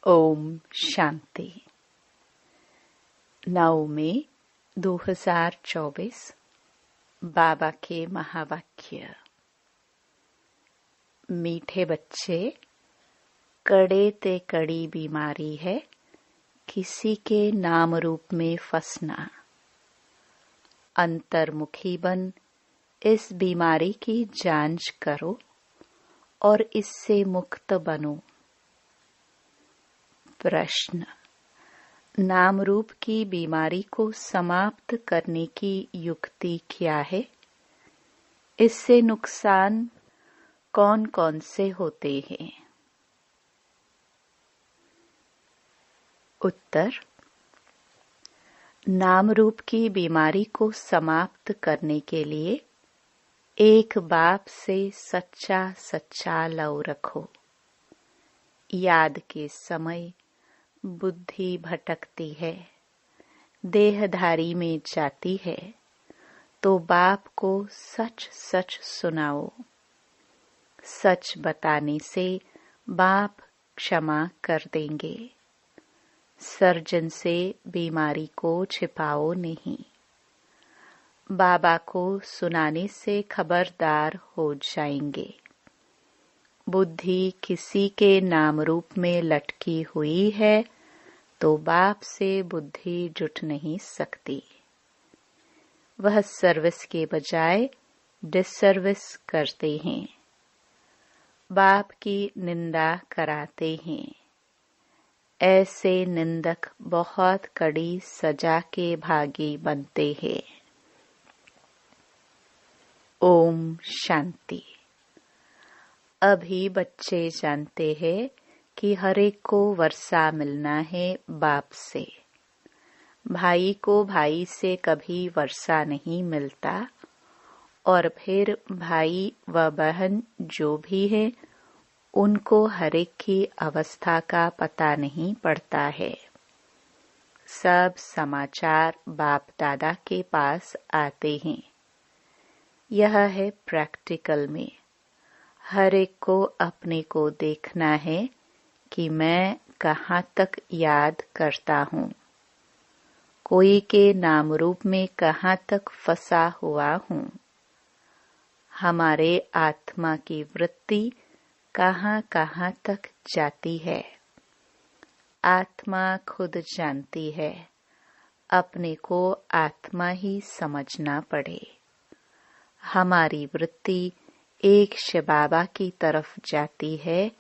ओम शांति। 9 मई 2024 बाबा के महावाक्य। मीठे बच्चे, कड़े ते कड़ी बीमारी है किसी के नाम रूप में फंसना। अंतर्मुखी बन इस बीमारी की जांच करो और इससे मुक्त बनो। प्रश्न: नाम रूप की बीमारी को समाप्त करने की युक्ति क्या है? इससे नुकसान कौन कौन से होते हैं? उत्तर: नाम रूप की बीमारी को समाप्त करने के लिए एक बाप से सच्चा लव रखो। याद के समय बुद्धि भटकती है, देहधारी में जाती है, तो बाप को सच सुनाओ। सच बताने से बाप क्षमा कर देंगे। सर्जन से बीमारी को छिपाओ नहीं। बाबा को सुनाने से खबरदार हो जाएंगे। बुद्धि किसी के नाम रूप में लटकी हुई है तो बाप से बुद्धि जुट नहीं सकती। वह सर्विस के बजाय डिसर्विस करते हैं। बाप की निंदा कराते हैं। ऐसे निंदक बहुत कड़ी सजा के भागी बनते हैं। ओम शांति। अभी बच्चे जानते हैं कि हर एक को वर्षा मिलना है बाप से। भाई को भाई से कभी वर्षा नहीं मिलता और फिर भाई व बहन जो भी है उनको हर एक की अवस्था का पता नहीं पड़ता है। सब समाचार बाप दादा के पास आते हैं। यह है प्रैक्टिकल में। हर एक को अपने को देखना है कि मैं कहाँ तक याद करता हूँ, कोई के नाम रूप में कहाँ तक फंसा हुआ हूँ। हमारे आत्मा की वृत्ति कहाँ कहाँ तक जाती है। आत्मा खुद जानती है। अपने को आत्मा ही समझना पड़े। हमारी वृत्ति एक शिव बाबा की तरफ जाती है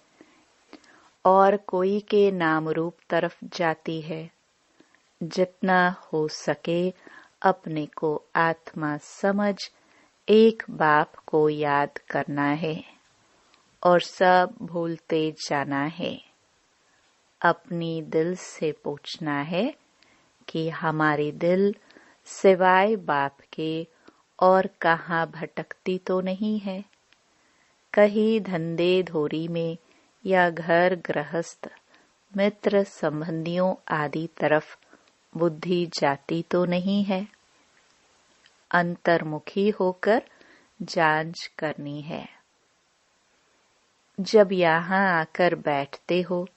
और कोई के नाम रूप तरफ जाती है। जितना हो सके अपने को आत्मा समझ एक बाप को याद करना है और सब भूलते जाना है। अपनी दिल से पूछना है कि हमारी दिल सिवाय बाप के और कहाँ भटकती तो नहीं है। कहीं धंधे धोरी में या घर गृहस्थ मित्र संबंधियों आदि तरफ बुद्धि जाती तो नहीं है। अंतर्मुखी होकर जांच करनी है। जब यहाँ आकर बैठते हो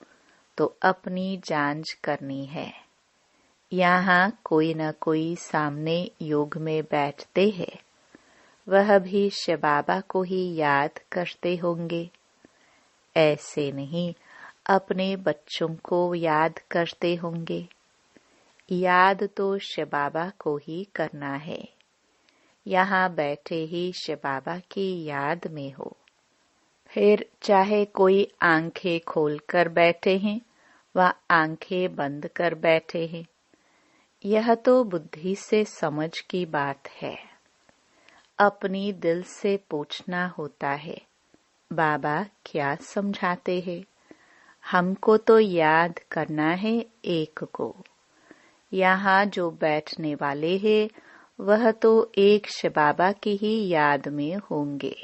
तो अपनी जांच करनी है। यहाँ कोई न कोई सामने योग में बैठते हैं। वह भी शिव बाबा को ही याद करते होंगे। ऐसे नहीं अपने बच्चों को याद करते होंगे। याद तो शिव बाबा को ही करना है। यहाँ बैठे ही शिव बाबा की याद में हो। फिर चाहे कोई आंखें खोल कर बैठे हैं व आंखें बंद कर बैठे हैं, यह तो बुद्धि से समझ की बात है। अपनी दिल से पूछना होता है, बाबा क्या समझाते हैं? हमको तो याद करना है एक को। यहाँ जो बैठने वाले हैं वह तो एक शिव बाबा की ही याद में होंगे।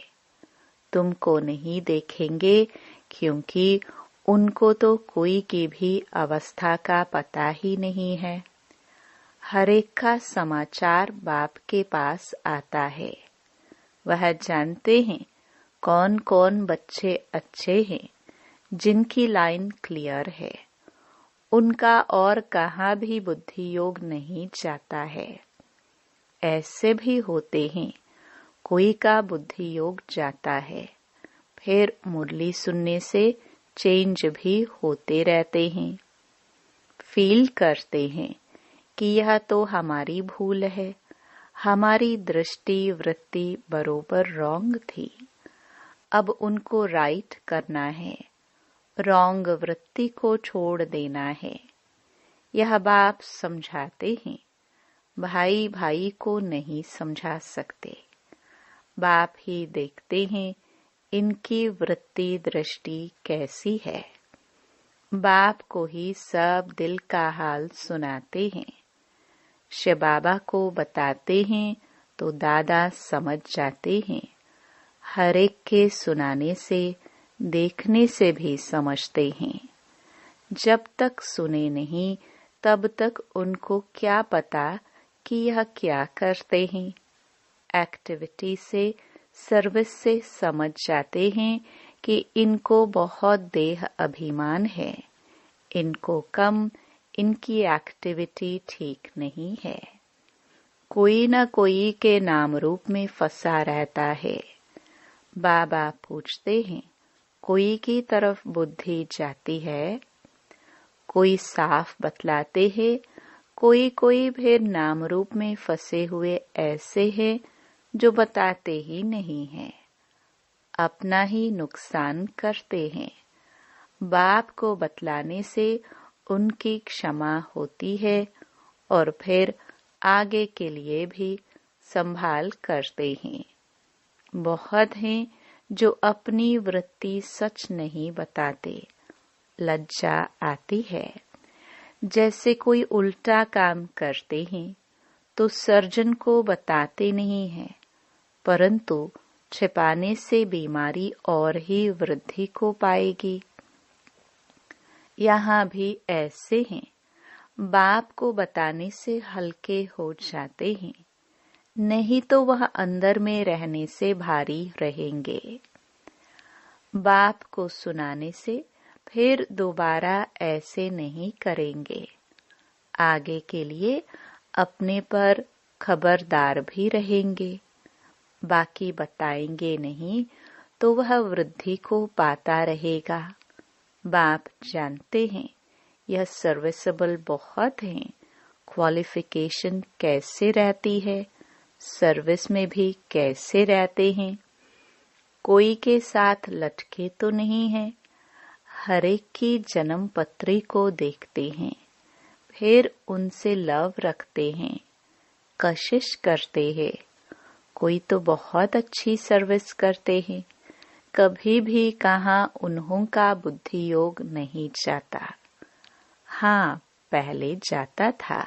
तुमको नहीं देखेंगे क्योंकि उनको तो कोई की भी अवस्था का पता ही नहीं है। हर एक का समाचार बाप के पास आता है। वह जानते हैं कौन कौन बच्चे अच्छे हैं, जिनकी लाइन क्लियर है उनका और कहाँ भी बुद्धि योग नहीं जाता है। ऐसे भी होते हैं, कोई का बुद्धि योग जाता है, फिर मुरली सुनने से चेंज भी होते रहते हैं। फील करते हैं कि यह तो हमारी भूल है, हमारी दृष्टि वृत्ति बरोबर रॉन्ग थी, अब उनको राइट करना है, रॉन्ग वृत्ति को छोड़ देना है। यह बाप समझाते हैं, भाई भाई को नहीं समझा सकते। बाप ही देखते हैं इनकी वृत्ति दृष्टि कैसी है। बाप को ही सब दिल का हाल सुनाते हैं। शिव बाबा को बताते हैं तो दादा समझ जाते हैं। हर एक के सुनाने से देखने से भी समझते हैं। जब तक सुने नहीं तब तक उनको क्या पता कि यह क्या करते हैं। एक्टिविटी से, सर्विस से समझ जाते हैं कि इनको बहुत देह अभिमान है, इनको कम, इनकी एक्टिविटी ठीक नहीं है। कोई न कोई के नाम रूप में फंसा रहता है। बाबा पूछते हैं, कोई की तरफ बुद्धि जाती है? कोई साफ बतलाते हैं, कोई कोई फिर नाम रूप में फंसे हुए ऐसे हैं जो बताते ही नहीं हैं, अपना ही नुकसान करते हैं। बाप को बतलाने से उनकी क्षमा होती है और फिर आगे के लिए भी संभाल करते हैं। बहुत हैं जो अपनी वृत्ति सच नहीं बताते, लज्जा आती है। जैसे कोई उल्टा काम करते हैं तो सर्जन को बताते नहीं हैं, परंतु छिपाने से बीमारी और ही वृद्धि को पाएगी। यहाँ भी ऐसे हैं, बाप को बताने से हल्के हो जाते हैं, नहीं तो वह अंदर में रहने से भारी रहेंगे। बाप को सुनाने से फिर दोबारा ऐसे नहीं करेंगे। आगे के लिए अपने पर खबरदार भी रहेंगे। बाकी बताएंगे नहीं तो वह वृद्धि को पाता रहेगा। बाप जानते हैं यह सर्विसेबल बहुत है। क्वालिफिकेशन कैसे रहती है, सर्विस में भी कैसे रहते हैं। कोई के साथ लटके तो नहीं है। हर एक की जन्म पत्री को देखते हैं, फिर उनसे लव रखते हैं, कशिश करते हैं। कोई तो बहुत अच्छी सर्विस करते हैं, कभी भी कहाँ उन्हों का बुद्धि योग नहीं जाता। हाँ, पहले जाता था,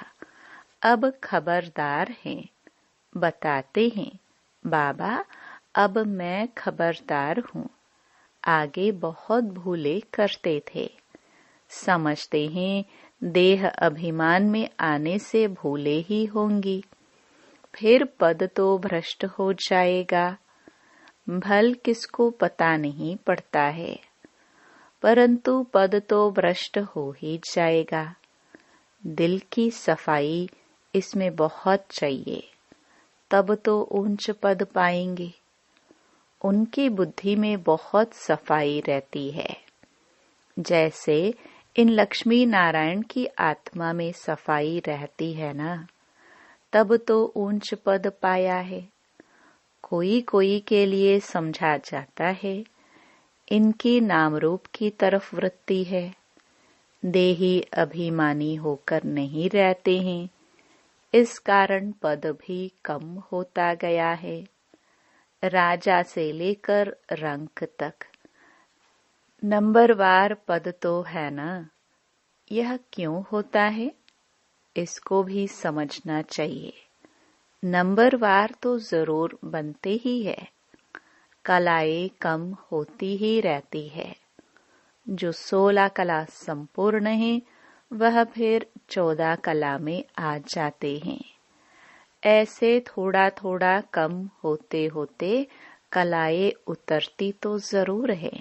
अब खबरदार हैं, बताते हैं, बाबा अब मैं खबरदार हूँ। आगे बहुत भूले करते थे, समझते हैं देह अभिमान में आने से भूले ही होंगी, फिर पद तो भ्रष्ट हो जाएगा। भल किसको पता नहीं पड़ता है, परंतु पद तो भ्रष्ट हो ही जाएगा। दिल की सफाई इसमें बहुत चाहिए, तब तो ऊंच पद पाएंगे। उनकी बुद्धि में बहुत सफाई रहती है। जैसे इन लक्ष्मी नारायण की आत्मा में सफाई रहती है ना, तब तो ऊंच पद पाया है। कोई कोई के लिए समझा जाता है इनकी नाम रूप की तरफ वृत्ति है, देही अभिमानी होकर नहीं रहते हैं, इस कारण पद भी कम होता गया है। राजा से लेकर रंक तक नंबरवार पद तो है ना। यह क्यों होता है, इसको भी समझना चाहिए। नंबरवार तो जरूर बनते ही है, कलाएं कम होती ही रहती है। जो 16 कला संपूर्ण है वह फिर 14 कला में आ जाते हैं। ऐसे थोड़ा थोड़ा कम होते होते कलाएं उतरती तो जरूर है।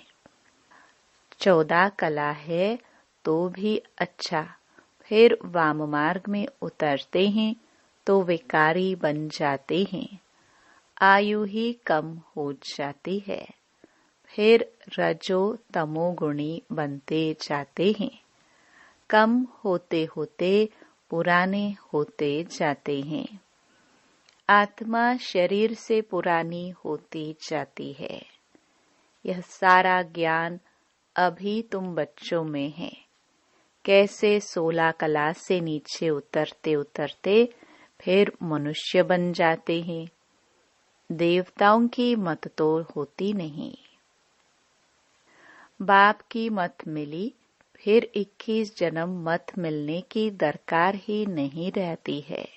14 कला है तो भी अच्छा, फिर वाम मार्ग में उतरते हैं तो विकारी बन जाते हैं, आयु ही कम हो जाती है, फिर रजो तमोगुणी बनते जाते हैं, कम होते होते पुराने होते जाते हैं। आत्मा शरीर से पुरानी होती जाती है। यह सारा ज्ञान अभी तुम बच्चों में है। कैसे 16 क्लास से नीचे उतरते उतरते फिर मनुष्य बन जाते हैं। देवताओं की मत तो होती नहीं। बाप की मत मिली, फिर 21 जन्म मत मिलने की दरकार ही नहीं रहती है।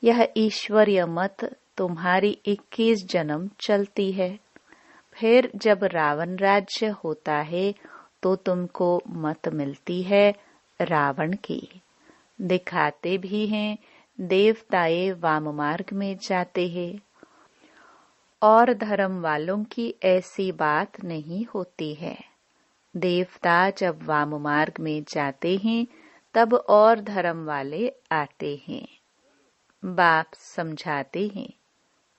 यह ईश्वरीय मत तुम्हारी 21 जन्म चलती है। फिर जब रावण राज्य होता है तो तुमको मत मिलती है रावण की। दिखाते भी हैं देवताए वाम मार्ग में जाते हैं। और धर्म वालों की ऐसी बात नहीं होती है। देवता जब वाम मार्ग में जाते हैं तब और धर्म वाले आते हैं। बाप समझाते हैं,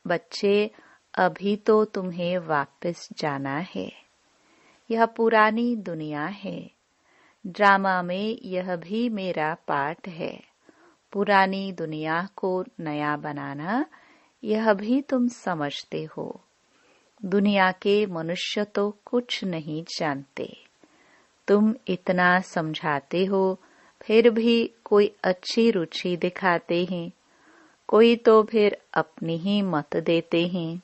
बच्चे अभी तो तुम्हें वापस जाना है। यह पुरानी दुनिया है। ड्रामा में यह भी मेरा पार्ट है। पुरानी दुनिया को नया बनाना, यह भी तुम समझते हो। दुनिया के मनुष्य तो कुछ नहीं जानते। तुम इतना समझाते हो, फिर भी कोई अच्छी रुचि दिखाते हैं, कोई तो फिर अपनी ही मत देते हैं।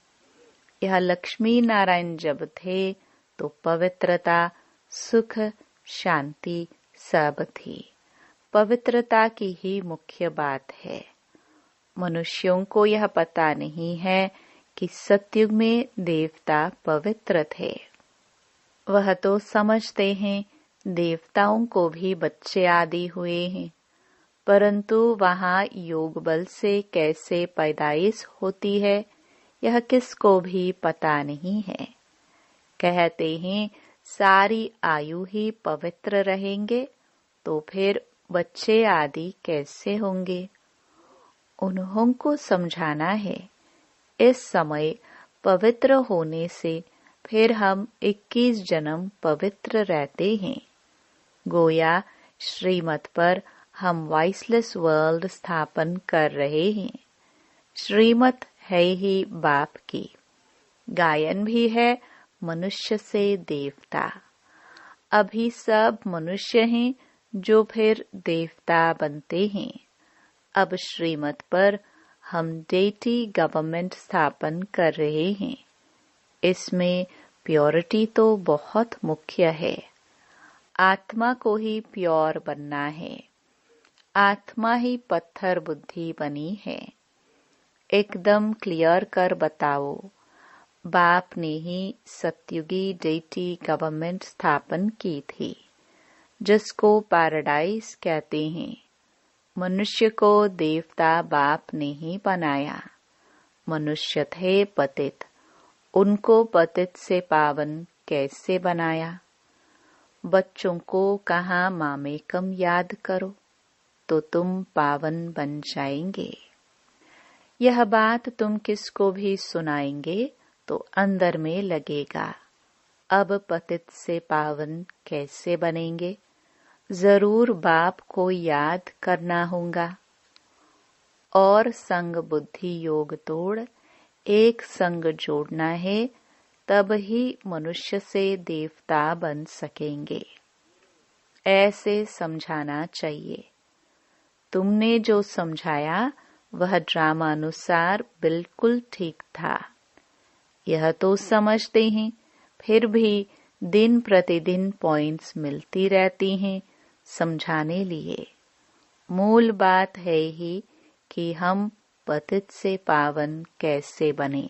यह लक्ष्मी नारायण जब थे तो पवित्रता, सुख, शांति सब थी। पवित्रता की ही मुख्य बात है। मनुष्यों को यह पता नहीं है कि सतयुग में देवता पवित्र थे। वह तो समझते हैं देवताओं को भी बच्चे आदि हुए हैं, परंतु वहाँ योग बल से कैसे पैदाइश होती है यह किसको भी पता नहीं है। कहते हैं सारी आयु ही पवित्र रहेंगे तो फिर बच्चे आदि कैसे होंगे। उन्हों को समझाना है इस समय पवित्र होने से फिर हम 21 जन्म पवित्र रहते हैं। गोया श्रीमत पर हम वॉइसलेस वर्ल्ड स्थापन कर रहे हैं। श्रीमत है ही बाप की। गायन भी है मनुष्य से देवता। अभी सब मनुष्य हैं जो फिर देवता बनते हैं। अब श्रीमत पर हम डेटी गवर्नमेंट स्थापन कर रहे हैं। इसमें प्योरिटी तो बहुत मुख्य है। आत्मा को ही प्योर बनना है। आत्मा ही पत्थर बुद्धि बनी है। एकदम क्लियर कर बताओ। बाप ने ही सतयुगी डेटी गवर्नमेंट स्थापन की थी, जिसको पैराडाइज कहते हैं। मनुष्य को देवता बाप ने ही बनाया। मनुष्य थे पतित, उनको पतित से पावन कैसे बनाया। बच्चों को कहा मामेकम याद करो तो तुम पावन बन जाएंगे। यह बात तुम किसको भी सुनाएंगे तो अंदर में लगेगा। अब पतित से पावन कैसे बनेंगे। जरूर बाप को याद करना होगा। और संग बुद्धि योग तोड़ एक संग जोड़ना है, तब ही मनुष्य से देवता बन सकेंगे। ऐसे समझाना चाहिए। तुमने जो समझाया वह ड्रामानुसार बिल्कुल ठीक था। यह तो समझते हैं, फिर भी दिन प्रतिदिन पॉइंट्स मिलती रहती हैं समझाने लिए। मूल बात है ही कि हम पतित से पावन कैसे बने।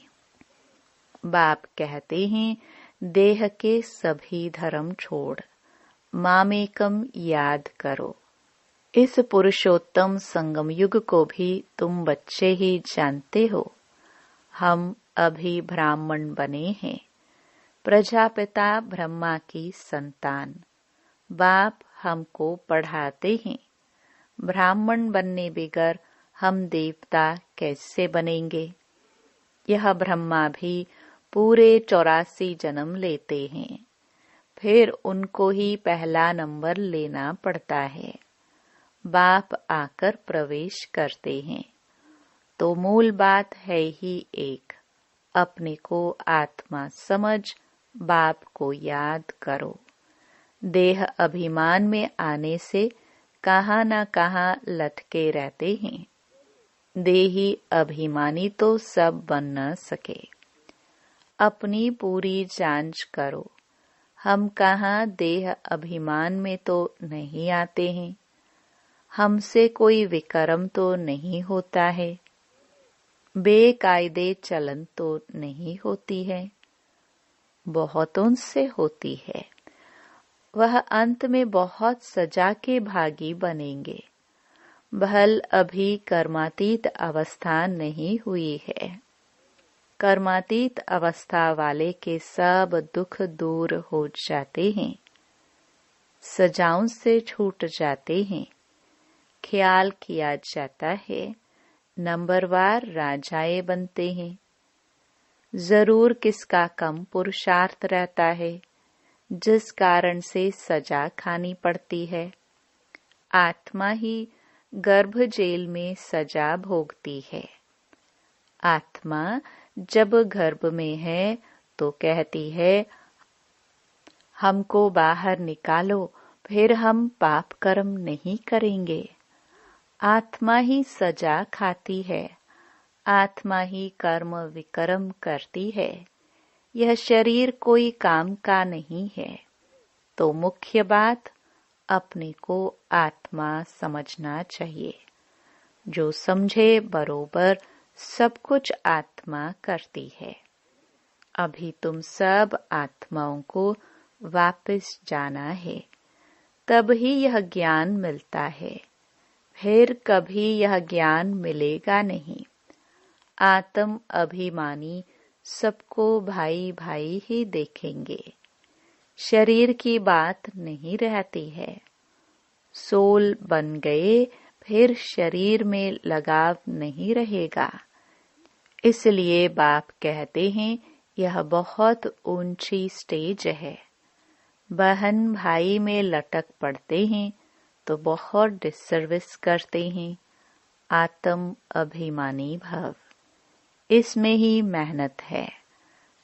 बाप कहते हैं देह के सभी धर्म छोड़ मामेकम याद करो। इस पुरुषोत्तम संगम युग को भी तुम बच्चे ही जानते हो। हम अभी ब्राह्मण बने हैं, प्रजापिता ब्रह्मा की संतान। बाप हमको पढ़ाते हैं, ब्राह्मण बनने बगैर हम देवता कैसे बनेंगे। यह ब्रह्मा भी पूरे 84 जन्म लेते हैं, फिर उनको ही पहला नंबर लेना पड़ता है। बाप आकर प्रवेश करते हैं। तो मूल बात है ही एक, अपने को आत्मा समझ बाप को याद करो। देह अभिमान में आने से कहाँ न कहाँ लटके रहते हैं। देही अभिमानी तो सब बन न सके। अपनी पूरी जांच करो, हम कहाँ देह अभिमान में तो नहीं आते हैं। हमसे कोई विकर्म तो नहीं होता है, बेकायदे चलन तो नहीं होती है, बहुतों से होती है। वह अंत में बहुत सजा के भागी बनेंगे। भल अभी कर्मातीत अवस्था नहीं हुई है। कर्मातीत अवस्था वाले के सब दुख दूर हो जाते हैं, सजाओं से छूट जाते हैं। ख्याल किया जाता है, नंबरवार राजाए बनते हैं। जरूर किसका कम पुरुषार्थ रहता है, जिस कारण से सजा खानी पड़ती है। आत्मा ही गर्भ जेल में सजा भोगती है। आत्मा जब गर्भ में है तो कहती है, हमको बाहर निकालो, फिर हम पाप कर्म नहीं करेंगे। आत्मा ही सजा खाती है, आत्मा ही कर्म विकर्म करती है। यह शरीर कोई काम का नहीं है। तो मुख्य बात, अपने को आत्मा समझना चाहिए। जो समझे बरोबर सब कुछ आत्मा करती है। अभी तुम सब आत्माओं को वापस जाना है, तब ही यह ज्ञान मिलता है। फिर कभी यह ज्ञान मिलेगा नहीं। आत्म अभिमानी सबको भाई भाई ही देखेंगे। शरीर की बात नहीं रहती है। सोल बन गए, फिर शरीर में लगाव नहीं रहेगा। इसलिए बाप कहते हैं, यह बहुत ऊंची स्टेज है। बहन भाई में लटक पड़ते हैं तो बहुत डिसर्विस करते हैं। आत्म अभिमानी भव, इसमें ही मेहनत है।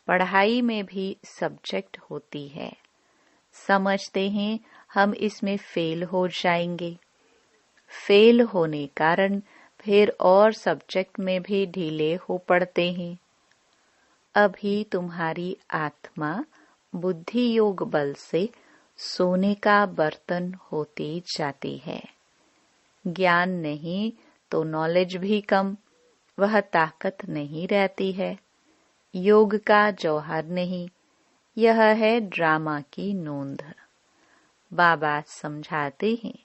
पढ़ाई में भी सब्जेक्ट होती है। समझते हैं हम इसमें फेल हो जाएंगे। फेल होने कारण फिर और सब्जेक्ट में भी ढीले हो पड़ते हैं। अभी तुम्हारी आत्मा बुद्धि योग बल से सोने का बर्तन होती जाती है। ज्ञान नहीं तो नॉलेज भी कम, वह ताकत नहीं रहती है। योग का जौहर नहीं, यह है ड्रामा की नोंद। बाबा समझाते हैं,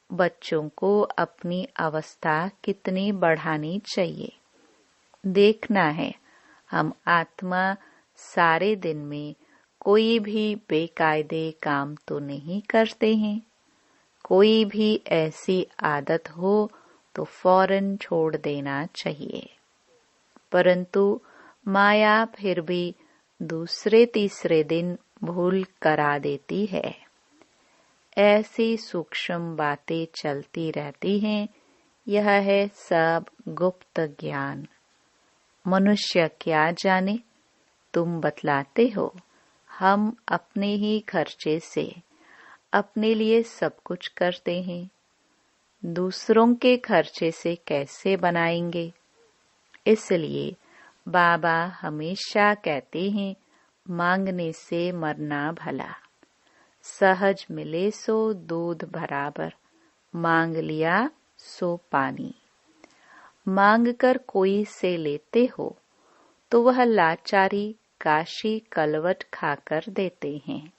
बच्चों को अपनी अवस्था कितनी बढ़ानी चाहिए। देखना है, हम आत्मा सारे दिन में कोई भी बेकायदे काम तो नहीं करते हैं। कोई भी ऐसी आदत हो तो फौरन छोड़ देना चाहिए। परंतु माया फिर भी दूसरे तीसरे दिन भूल करा देती है। ऐसी सूक्ष्म बातें चलती रहती हैं। यह है सब गुप्त ज्ञान। मनुष्य क्या जाने, तुम बतलाते हो। हम अपने ही खर्चे से अपने लिए सब कुछ करते हैं। दूसरों के खर्चे से कैसे बनाएंगे। इसलिए बाबा हमेशा कहते हैं, मांगने से मरना भला। सहज मिले सो दूध बराबर, मांग लिया सो पानी। मांग कर कोई से लेते हो तो वह लाचारी काशी कलवट खाकर देते हैं,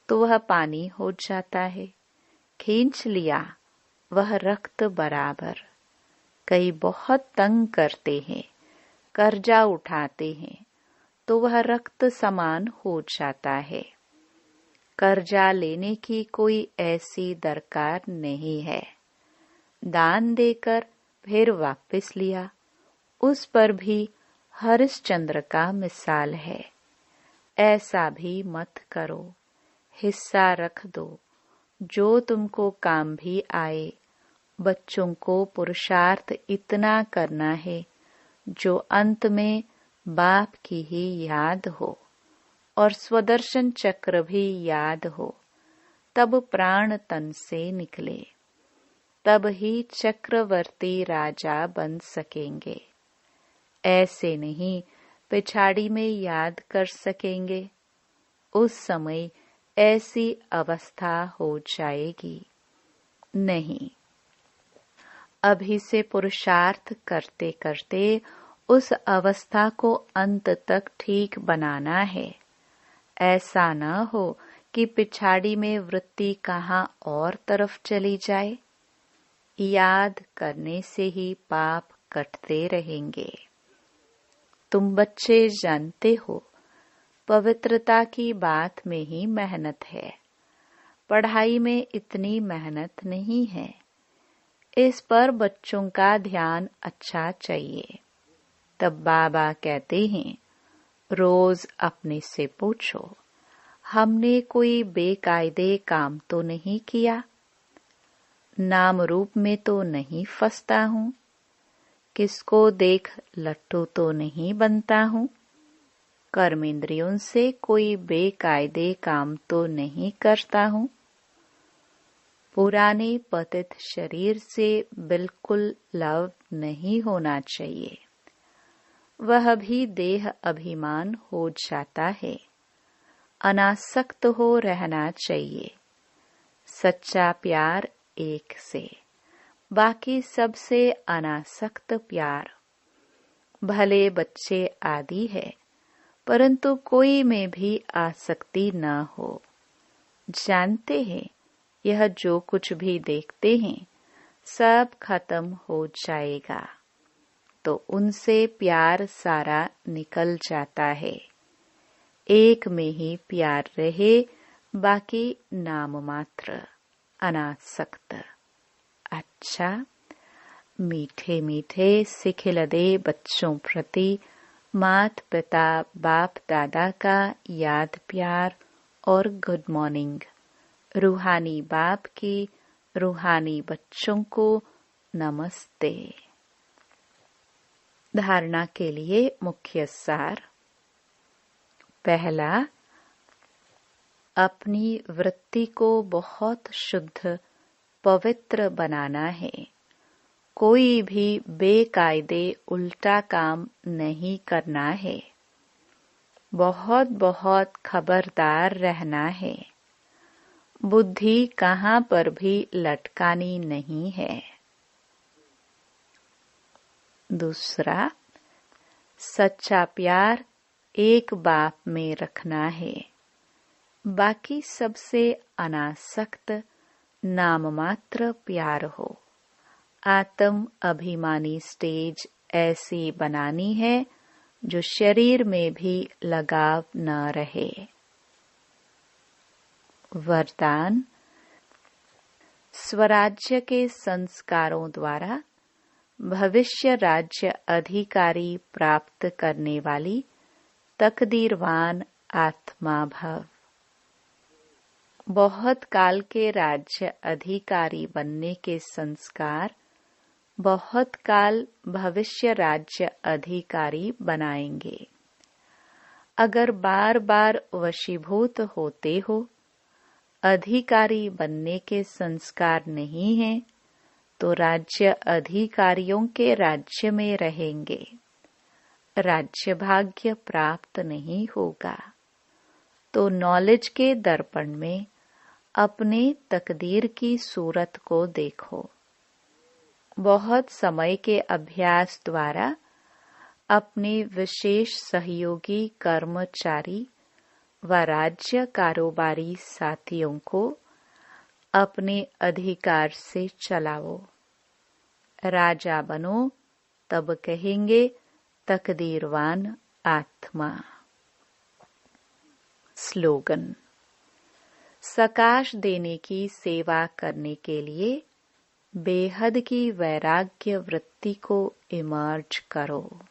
तो वह पानी हो जाता है। खींच लिया वह रक्त बराबर। कई बहुत तंग करते हैं, कर्जा उठाते हैं, तो वह रक्त समान हो जाता है। कर्जा लेने की कोई ऐसी दरकार नहीं है। दान देकर फिर वापस लिया, उस पर भी हरिश्चंद्र का मिसाल है। ऐसा भी मत करो, हिस्सा रख दो जो तुमको काम भी आए। बच्चों को पुरुषार्थ इतना करना है जो अंत में बाप की ही याद हो और स्वदर्शन चक्र भी याद हो, तब प्राण तन से निकले, तब ही चक्रवर्ती राजा बन सकेंगे। ऐसे नहीं पिछाड़ी में याद कर सकेंगे, उस समय ऐसी अवस्था हो जाएगी। नहीं, अभी से पुरुषार्थ करते करते उस अवस्था को अंत तक ठीक बनाना है। ऐसा न हो कि पिछाड़ी में वृत्ति कहाँ और तरफ चली जाए। याद करने से ही पाप कटते रहेंगे। तुम बच्चे जानते हो, पवित्रता की बात में ही मेहनत है, पढ़ाई में इतनी मेहनत नहीं है। इस पर बच्चों का ध्यान अच्छा चाहिए। तब बाबा कहते हैं, रोज अपने से पूछो, हमने कोई बेकायदे काम तो नहीं किया? नाम रूप में तो नहीं फंसता हूँ? किसको देख लट्टू तो नहीं बनता हूँ? कर्मेंद्रियों से कोई बेकायदे काम तो नहीं करता हूँ? पुराने पतित शरीर से बिल्कुल लव नहीं होना चाहिए। वह भी देह अभिमान हो जाता है। अनासक्त हो रहना चाहिए। सच्चा प्यार एक से, बाकी सबसे अनासक्त प्यार। भले बच्चे आदि है, परंतु कोई में भी आसक्ति न हो। जानते हैं, यह जो कुछ भी देखते हैं सब खत्म हो जाएगा, तो उनसे प्यार सारा निकल जाता है। एक में ही प्यार रहे, बाकी नाम मात्र, अनासक्त। अच्छा, मीठे मीठे सिखिलदे बच्चों प्रति मात पिता बाप दादा का याद प्यार और गुड मॉर्निंग। रूहानी बाप की रूहानी बच्चों को नमस्ते। धारणा के लिए मुख्य सार। पहला, अपनी वृत्ति को बहुत शुद्ध पवित्र बनाना है। कोई भी बेकायदे उल्टा काम नहीं करना है। बहुत बहुत खबरदार रहना है। बुद्धि कहाँ पर भी लटकानी नहीं है। दूसरा, सच्चा प्यार एक बाप में रखना है। बाकी सबसे अनासक्त नाम मात्र प्यार हो। आत्म अभिमानी स्टेज ऐसी बनानी है जो शरीर में भी लगाव न रहे। वरदान, स्वराज्य के संस्कारों द्वारा भविष्य राज्य अधिकारी प्राप्त करने वाली तकदीरवान आत्मा भव। बहुत काल के राज्य अधिकारी बनने के संस्कार बहुत काल भविष्य राज्य अधिकारी बनाएंगे। अगर बार बार वशीभूत होते हो, अधिकारी बनने के संस्कार नहीं हैं, तो राज्य अधिकारियों के राज्य में रहेंगे। राज्य भाग्य प्राप्त नहीं होगा। तो नॉलेज के दर्पण में अपने तकदीर की सूरत को देखो। बहुत समय के अभ्यास द्वारा अपने विशेष सहयोगी कर्मचारी व राज्य कारोबारी साथियों को अपने अधिकार से चलाओ। राजा बनो, तब कहेंगे तकदीरवान आत्मा। स्लोगन, सकाश देने की सेवा करने के लिए बेहद की वैराग्य वृत्ति को इमर्ज करो।